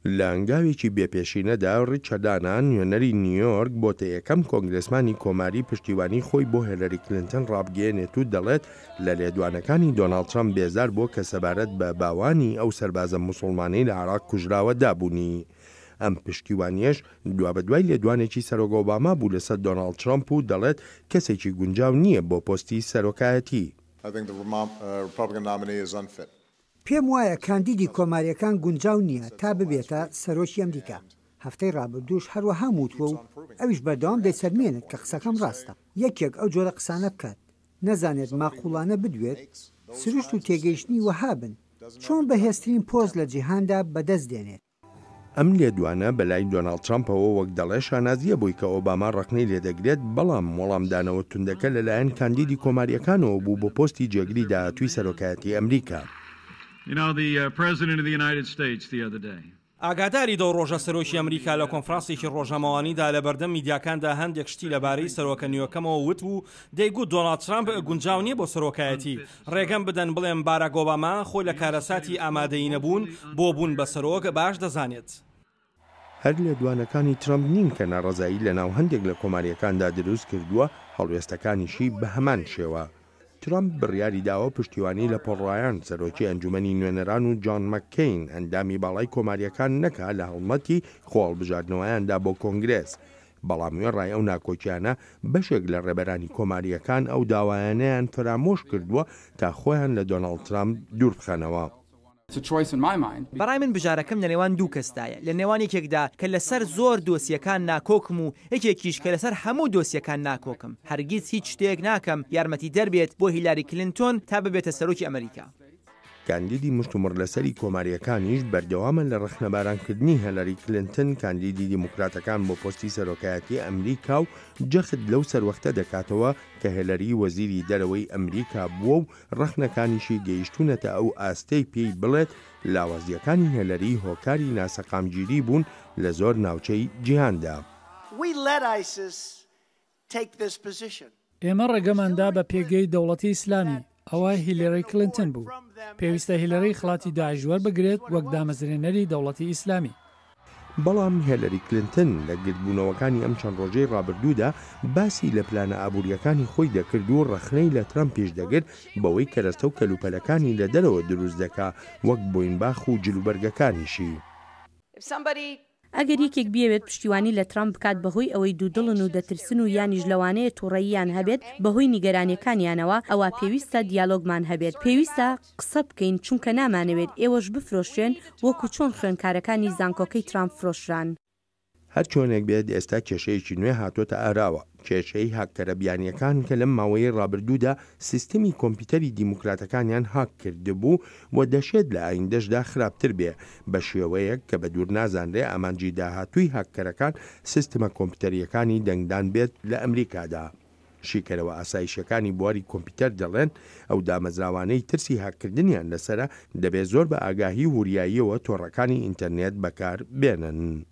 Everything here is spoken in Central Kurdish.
لە ئەنگاوێکی بێپێشینەدا ڕیچاردانان نوێنەری نیویۆرک بۆتە یەکەم کۆنگرسمانی کۆماری پشتیوانی خۆی بۆ هێلەری کلینتن ڕابگەێنێت و دەڵێت لە لێدوانەکانی دۆناڵد ترامپ بێزار بۆ کە سەبارەت بە باوانی ئەو سەربازە موسڵمانەی لە عێراق کوژراوە دابوونی. ئەم پشتیوانیەش دوابەدوای لێدوانێکی سەرۆک ئۆباما بوو لەسەر دۆناڵد ترامپ و دەڵێت کەسێکی گونجاو نییە بۆ پۆستی سەرۆکایەتی. پێم وایە کاندیدی کۆماریەکان گونجاو نییە تا ببێتە سەرۆکی ئەمریکا. هەفتەی ڕابردووش هەروەها وتووە و ئەویش بەردەوام دەیسەرمێنێت کە قسەکەم ڕاستە. یەکێک ئەو جۆرە قسانە بکات، نەزانێت ماقوڵانە بدوێت، سروشت و تێگەیشتنی وەها بن، چۆن بەهێزترین پۆست لە جیهاندا بەدەست دێنێت. ئەم لێدوانە بەلای دۆناڵد ترامپەوە وەک دەڵێ شانازیە بووی کە ئۆباما ڕەخنەی لێدەگرێت، بەڵام وەڵامدانەوە توندەکە لەلایەن کاندیدی کۆماریەکانەوە بوو بۆ پۆستی جێگری داهاتووی سەرۆکایەتی ئەمریکا. ئاگاداری دەو ڕۆژە سەرۆکی ئەمریکا لە کۆنفرانسێکی ڕۆژەمەوانیدا لە بەردەم میدیاکاندا هەندێک شتی لەبارەی سەرۆکە نیوەکەمەوە وت و دەیگوت دۆناڵد ترامپ گونجاو نییە بۆ سەرۆکایەتی. ڕێگەم بدەن بڵێم باراک ئۆباما خۆی لە کارەساتی ئامادەیی نەبوون بۆ بوون بە سەرۆک باش دەزانێت. هەر لێدوانەکانی ترامپ نین کە ناڕەزایی لە ناو هەندێک لە کۆماریەکاندا دروست کردووە، هەڵوێستەکانیشی بە هەمان شێوە. ترامپ بڕیاری داوە پشتیوانی لە پۆڵ ڕایان سەرۆکی ئەنجومەنی نوێنەران و جۆن مەککەین ئەندامی باڵای کۆماریەکان نەکا لە هەڵمەتی خۆڵبژاردنەوەیاندا بۆ کۆنگرێس. بەڵام وێڕای ئەو ناکۆکیانە بەشێک لە ڕێبەرانی کۆماریەکان ئەو داوایانەیان فرامۆش کردووە تا خۆیان لە دۆناڵد ترامپ دوور بخەنەوە. بەڕای من بژارەکەم لە نێوان دوو کەسدایە، لە نێوان یەکێکدا کە لەسەر زۆر دۆسیەکان ناکۆکم و یەکێکیش کە لەسەر هەموو دۆسیەکان ناکۆکم. هەرگیز هیچ شتێک ناکەم یارمەتی دەربێت بۆ هیلاری کلینتۆن تا ببێتە سەرۆکی ئەمریکا. کاندیدی مشتومڕ لەسەری کۆماریەکانیش بەردەوامە لە ڕەخنەبارانکردنی هیلاری کلینتن کاندیدی دیموکراتەکان بۆ پۆستی سەرۆکایەتی ئەمریکا و جەخت لەو سەروەختە دەکاتەوە کە هیلاری وەزیری دەرەوەی ئەمریکا بووە و ڕەخنەکانیشی گەیشتونەتە ئەو ئاستەی پێی بڵێت لاوازیەکانی هیلاری هۆکاری ناسەقامگیری بوون لە زۆر ناوچەی جیهاندا. ئێمە ڕێگەماندا بە پێگەی دەوڵەتی ئیسلامی، ئەوە هیلاری کلینتن بوو. پێویستە هیلاری خڵاتی داعش وەربگرێت وەک دامەزرێنەری دەوڵەتی ئیسلامی. بەڵام هیلاری کلینتن لە گرتبوونەوەکانی ئەم چەند ڕۆژەی ڕابردوودا باسی لە پلانە ئابوووریەکانی خۆی دەکرد و ڕەخنەی لە ترامپ پێش دەگرت بەوەی کەرەستە و کەلوپەلەکانی لە دەرەوە دروست دەکا وەک بۆینباخ و جلوبەرگەکانیشی. ئەگەر یەکێک بیەوێت پشتیوانی لە ترامپ بکات بەهۆی ئەوەی دوودڵن و دەترسن و یانیش لەوانەیە تووڕەییان هەبێت بەهۆی نیگەرانیەکانیانەوە، ئەوە پێویستە دیالۆگمان هەبێت، پێویستە قسە بکەین چونکە نامانەوێت ئێوەش بفرۆشێن وەکو چۆن خوێندکارەکانی زانکۆکەی ترامپ فرۆشران. هەر چۆنێک بێت ئێستا کێشەیەکی نوێ هاتۆتە ئاراوە، کێشەی هاککەرە بیانیەکان کە لەم ماوەی ڕابردوودا سیستەمی کۆمپیوتەری دیموکراتەکانیان هاک کردبوو و دەشێت لە ئایندەشدا خراپتر بێ بە شێوەیەک کە بە دوور نازانرێ ئامانجی داهاتووی هاککەرەکان سیستەمە کۆمپیوتەریەکانی دەنگدان بێت لە ئەمریکادا. شیکەرەوە ئاسایشەکانی بواری کۆمپیوتەر دەڵێن ئەو دامەزراوانەی ترسی هاکردنیان لەسرە دەبێت زۆر بە ئاگاهی وریاییەوە تۆڕەکانی ئینتەرنێت بەکار بێنن.